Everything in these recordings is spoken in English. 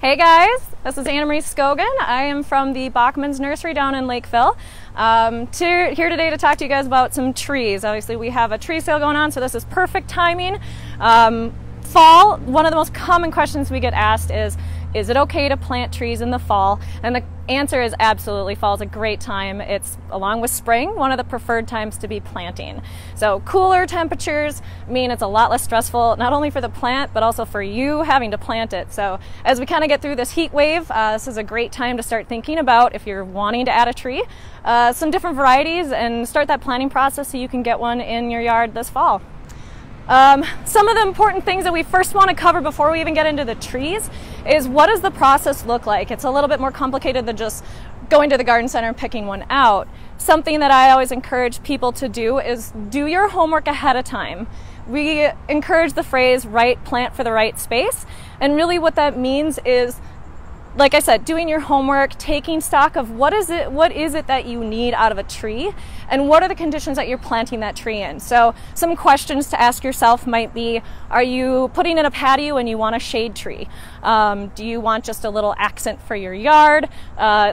Hey guys, this is Anna Marie Scogan. I am from the Bachman's nursery down in Lakeville. Here today to talk to you guys about some trees. Obviously we have a tree sale going on, so this is perfect timing. Fall, one of the most common questions we get asked is it okay to plant trees in the fall? And the answer is absolutely. Fall is a great time. It's, along with spring, one of the preferred times to be planting. So cooler temperatures mean it's a lot less stressful, not only for the plant, but also for you having to plant it. So as we kind of get through this heat wave, this is a great time to start thinking about, if you're wanting to add a tree, some different varieties and start that planting process so you can get one in your yard this fall. Some of the important things that we first want to cover before we even get into the trees is, what does the process look like? It's a little bit more complicated than just going to the garden center and picking one out. Something that I always encourage people to do is do your homework ahead of time. We encourage the phrase right plant for the right space, and really what that means is, like I said, doing your homework, taking stock of what is it that you need out of a tree, and what are the conditions that you're planting that tree in. So some questions to ask yourself might be, are you putting in a patio and you want a shade tree? Do you want just a little accent for your yard?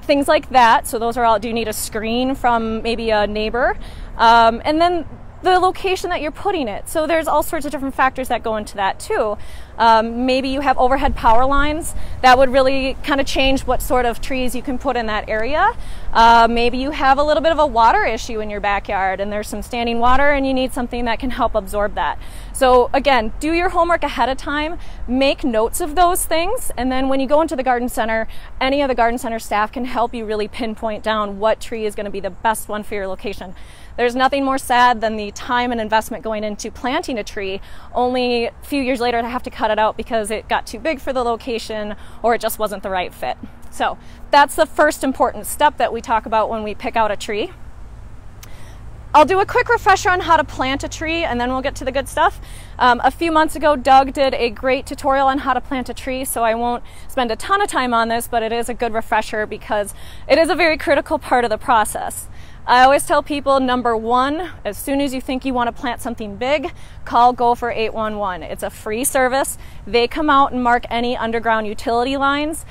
Things like that. So those are all, do you need a screen from maybe a neighbor? And then the location that you're putting it. So there's all sorts of different factors that go into that too. Maybe you have overhead power lines that would really kind of change what sort of trees you can put in that area. Maybe you have a little bit of a water issue in your backyard and there's some standing water and you need something that can help absorb that. So again, do your homework ahead of time, make notes of those things, and then when you go into the garden center, any of the garden center staff can help you really pinpoint down what tree is going to be the best one for your location. There's nothing more sad than the time and investment going into planting a tree, only a few years later to have to cut it out because it got too big for the location or it just wasn't the right fit. So that's the first important step that we talk about when we pick out a tree. I'll do a quick refresher on how to plant a tree and then we'll get to the good stuff. A few months ago, Doug did a great tutorial on how to plant a tree, so I won't spend a ton of time on this, but it is a good refresher because it is a very critical part of the process. I always tell people, number one, as soon as you think you want to plant something big, call Gopher 811. It's a free service. They come out and mark any underground utility lines.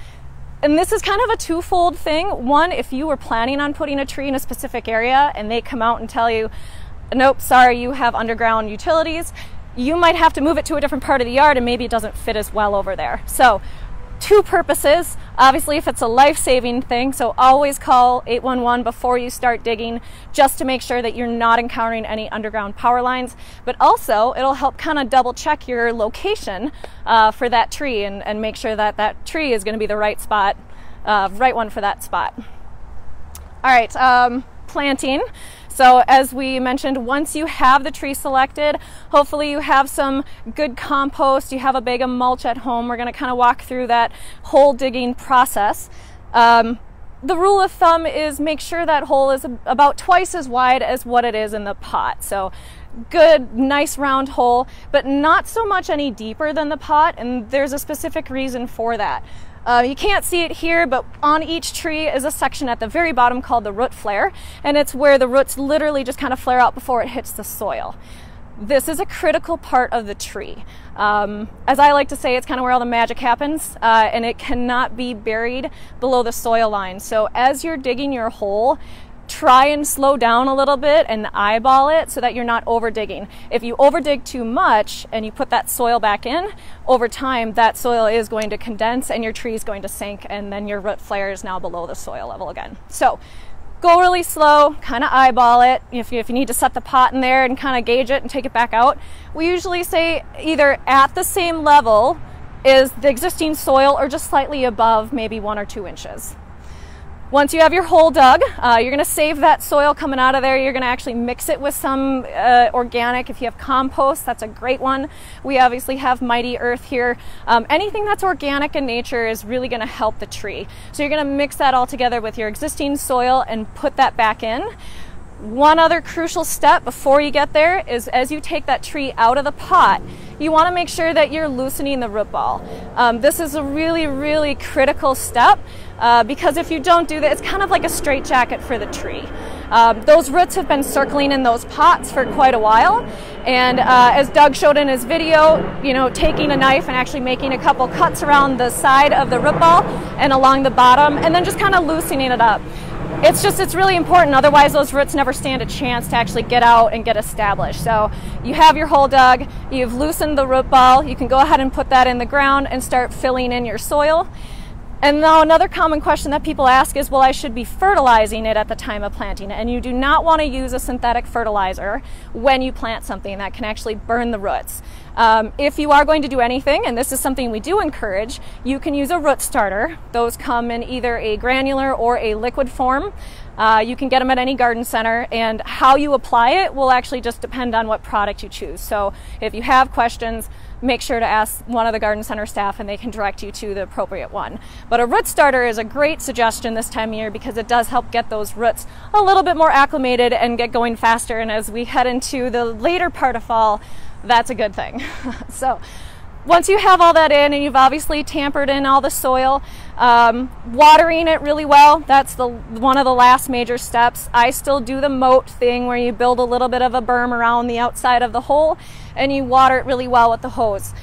And this is kind of a twofold thing. One, if you were planning on putting a tree in a specific area and they come out and tell you, nope, sorry, you have underground utilities, you might have to move it to a different part of the yard and maybe it doesn't fit as well over there. So, two purposes. Obviously, if it's a life-saving thing, so always call 811 before you start digging, just to make sure that you're not encountering any underground power lines. But also, it'll help kind of double check your location for that tree and make sure that that tree is going to be the right spot, right one for that spot. All right, planting. So as we mentioned, once you have the tree selected, hopefully you have some good compost, you have a bag of mulch at home. We're going to kind of walk through that hole digging process. The rule of thumb is make sure that hole is about twice as wide as what it is in the pot. So good, nice round hole, but not so much any deeper than the pot, and there's a specific reason for that. You can't see it here, but on each tree is a section at the very bottom called the root flare, and it's where the roots literally just kind of flare out before it hits the soil. This is a critical part of the tree. As I like to say, it's kind of where all the magic happens, and it cannot be buried below the soil line. So as you're digging your hole, try and slow down a little bit and eyeball it so that you're not over digging. If you over dig too much and you put that soil back in, over time that soil is going to condense and your tree is going to sink, and then your root flare is now below the soil level again. So go really slow, kind of eyeball it. If you need to set the pot in there and kind of gauge it and take it back out, we usually say either at the same level as the existing soil or just slightly above, maybe 1 or 2 inches. Once you have your hole dug, you're going to save that soil coming out of there. You're going to actually mix it with some organic. If you have compost, that's a great one. We obviously have Mighty Earth here. Anything that's organic in nature is really going to help the tree. So you're going to mix that all together with your existing soil and put that back in. One other crucial step before you get there is, as you take that tree out of the pot, you want to make sure that you're loosening the root ball. This is a really, really critical step because if you don't do that, it's kind of like a straitjacket for the tree. Those roots have been circling in those pots for quite a while, and as Doug showed in his video, you know, taking a knife and actually making a couple cuts around the side of the root ball and along the bottom, and then just kind of loosening it up. It's really important, otherwise those roots never stand a chance to actually get out and get established. So you have your hole dug, you've loosened the root ball, you can go ahead and put that in the ground and start filling in your soil. And now another common question that people ask is, well, I should be fertilizing it at the time of planting it. And you do not want to use a synthetic fertilizer when you plant something that can actually burn the roots. If you are going to do anything, and this is something we do encourage, you can use a root starter. Those come in either a granular or a liquid form. You can get them at any garden center, and how you apply it will actually just depend on what product you choose. So if you have questions, make sure to ask one of the garden center staff and they can direct you to the appropriate one. But a root starter is a great suggestion this time of year because it does help get those roots a little bit more acclimated and get going faster. And as we head into the later part of fall, that's a good thing. So once you have all that in and you've obviously tampered in all the soil, watering it really well, that's one of the last major steps. I still do the moat thing where you build a little bit of a berm around the outside of the hole and you water it really well with the hose.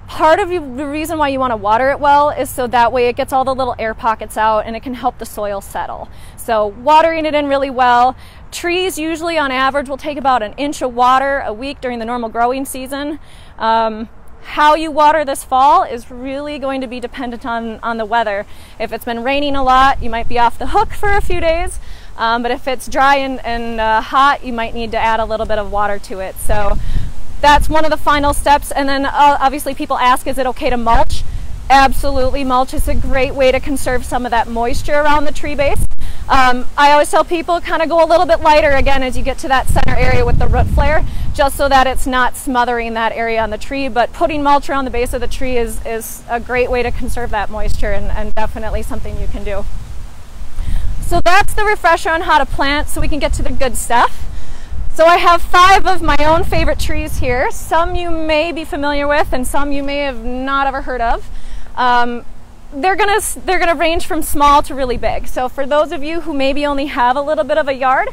Part of the reason why you want to water it well is so that way it gets all the little air pockets out and it can help the soil settle. So watering it in really well. Trees usually on average will take about 1 inch of water a week during the normal growing season. How you water this fall is really going to be dependent on the weather. If it's been raining a lot, you might be off the hook for a few days. But if it's dry and hot, you might need to add a little bit of water to it. So that's one of the final steps. And then obviously people ask, is it okay to mulch? Absolutely, mulch is a great way to conserve some of that moisture around the tree base. I always tell people kind of go a little bit lighter again as you get to that center area with the root flare, just so that it's not smothering that area on the tree. But putting mulch around the base of the tree is a great way to conserve that moisture, and definitely something you can do. So that's the refresher on how to plant, so we can get to the good stuff. So I have 5 of my own favorite trees here. Some you may be familiar with and some you may have not ever heard of. They're gonna range from small to really big. So for those of you who maybe only have a little bit of a yard,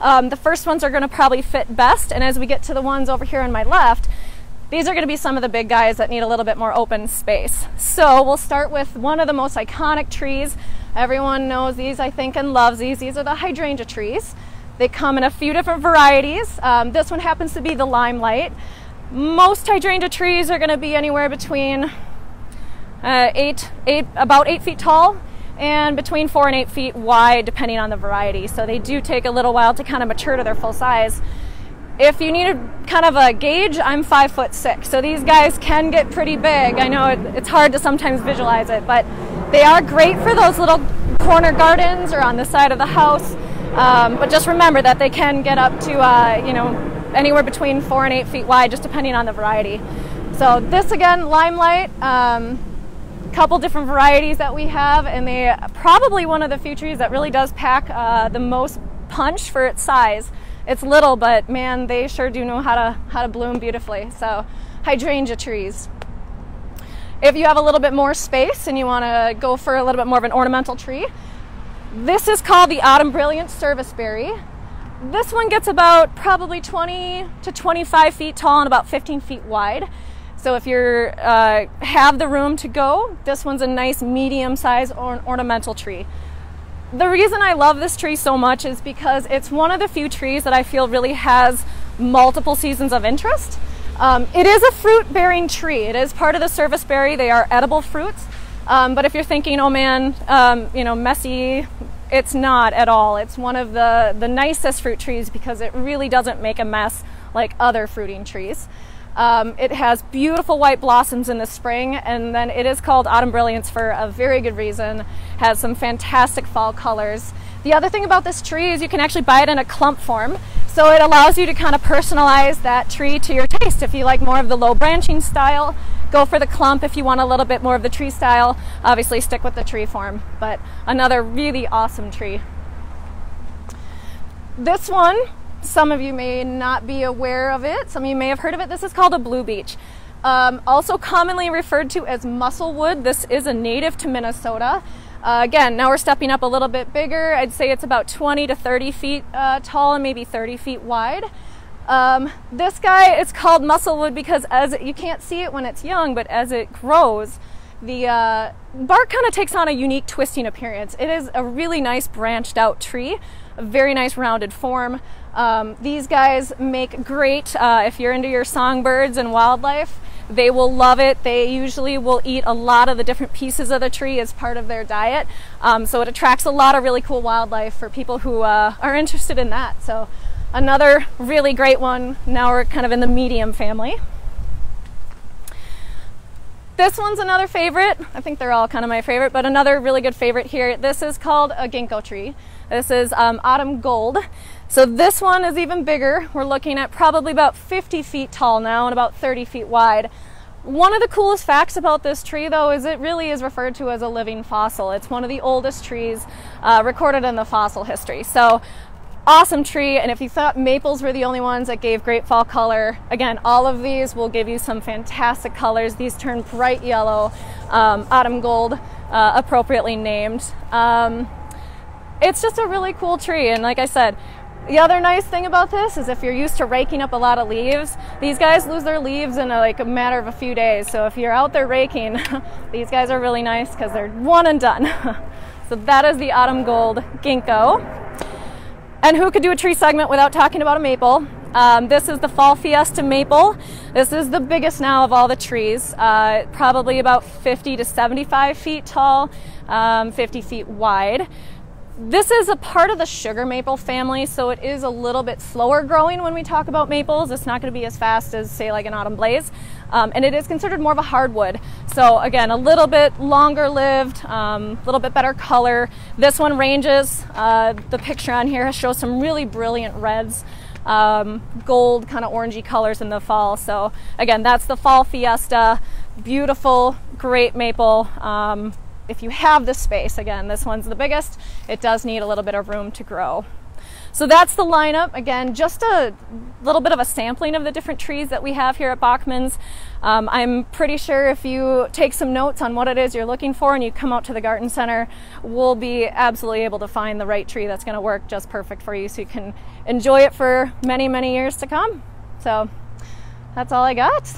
the first ones are gonna probably fit best. And as we get to the ones over here on my left, these are gonna be some of the big guys that need a little bit more open space. So we'll start with one of the most iconic trees. Everyone knows these, I think, and loves these. These are the hydrangea trees. They come in a few different varieties. This one happens to be the Limelight. Most hydrangea trees are gonna be anywhere between about 8 feet tall and between 4 and 8 feet wide, depending on the variety. So they do take a little while to kind of mature to their full size. If you need kind of a gauge, I'm 5'6", so these guys can get pretty big. I know it's hard to sometimes visualize it, but they are great for those little corner gardens or on the side of the house. But just remember that they can get up to anywhere between 4 and 8 feet wide, just depending on the variety. So this again, Limelight. Couple different varieties that we have, and they probably one of the few trees that really does pack the most punch for its size. It's little, but man, they sure do know how to bloom beautifully. So hydrangea trees. If you have a little bit more space and you want to go for a little bit more of an ornamental tree, this is called the Autumn Brilliant Serviceberry. This one gets about probably 20 to 25 feet tall and about 15 feet wide. So if you have the room to go, this one's a nice medium-sized ornamental tree. The reason I love this tree so much is because it's one of the few trees that I feel really has multiple seasons of interest. It is a fruit-bearing tree. It is part of the serviceberry. They are edible fruits. But if you're thinking, oh man, messy, it's not at all. It's one of the nicest fruit trees because it really doesn't make a mess like other fruiting trees. It has beautiful white blossoms in the spring, and then it is called Autumn Brilliance for a very good reason. Has some fantastic fall colors. The other thing about this tree is you can actually buy it in a clump form, so it allows you to kind of personalize that tree to your taste. If you like more of the low branching style, go for the clump. If you want a little bit more of the tree style, obviously stick with the tree form. But another really awesome tree. This one, some of you may not be aware of it. Some of you may have heard of it. This is called a blue beech. Also commonly referred to as musclewood. This is a native to Minnesota. Again, now we're stepping up a little bit bigger. I'd say it's about 20 to 30 feet tall and maybe 30 feet wide. This guy is called musclewood because you can't see it when it's young, but as it grows, the bark kind of takes on a unique twisting appearance. It is a really nice branched out tree, a very nice rounded form. These guys make great, if you're into your songbirds and wildlife, they will love it. They usually will eat a lot of the different pieces of the tree as part of their diet. So it attracts a lot of really cool wildlife for people who are interested in that. So another really great one. Now we're kind of in the medium family. This one's another favorite. I think they're all kind of my favorite, but another really good favorite here. This is called a ginkgo tree. This is autumn gold. So this one is even bigger. We're looking at probably about 50 feet tall now and about 30 feet wide. One of the coolest facts about this tree, though, is it really is referred to as a living fossil. It's one of the oldest trees recorded in the fossil history. So awesome tree. And if you thought maples were the only ones that gave great fall color, again, all of these will give you some fantastic colors. These turn bright yellow, autumn gold, appropriately named. It's just a really cool tree. And like I said, the other nice thing about this is if you're used to raking up a lot of leaves, these guys lose their leaves in a matter of a few days. So if you're out there raking, these guys are really nice because they're one and done. So that is the autumn gold ginkgo. And who could do a tree segment without talking about a maple? This is the fall fiesta maple. This is the biggest now of all the trees, probably about 50 to 75 feet tall, 50 feet wide. This is a part of the sugar maple family, so it is a little bit slower growing when we talk about maples. It's not going to be as fast as, say, like an autumn blaze. And it is considered more of a hardwood. So again, a little bit longer lived, a little bit better color. This one ranges. The picture on here shows some really brilliant reds, gold, kind of orangey colors in the fall. So again, that's the fall fiesta. Beautiful, great maple. If you have the space, again, this one's the biggest. It does need a little bit of room to grow. So that's the lineup. Again, just a little bit of a sampling of the different trees that we have here at Bachman's. I'm pretty sure if you take some notes on what it is you're looking for and you come out to the garden center, we'll be absolutely able to find the right tree that's going to work just perfect for you so you can enjoy it for many, many years to come. So that's all I got.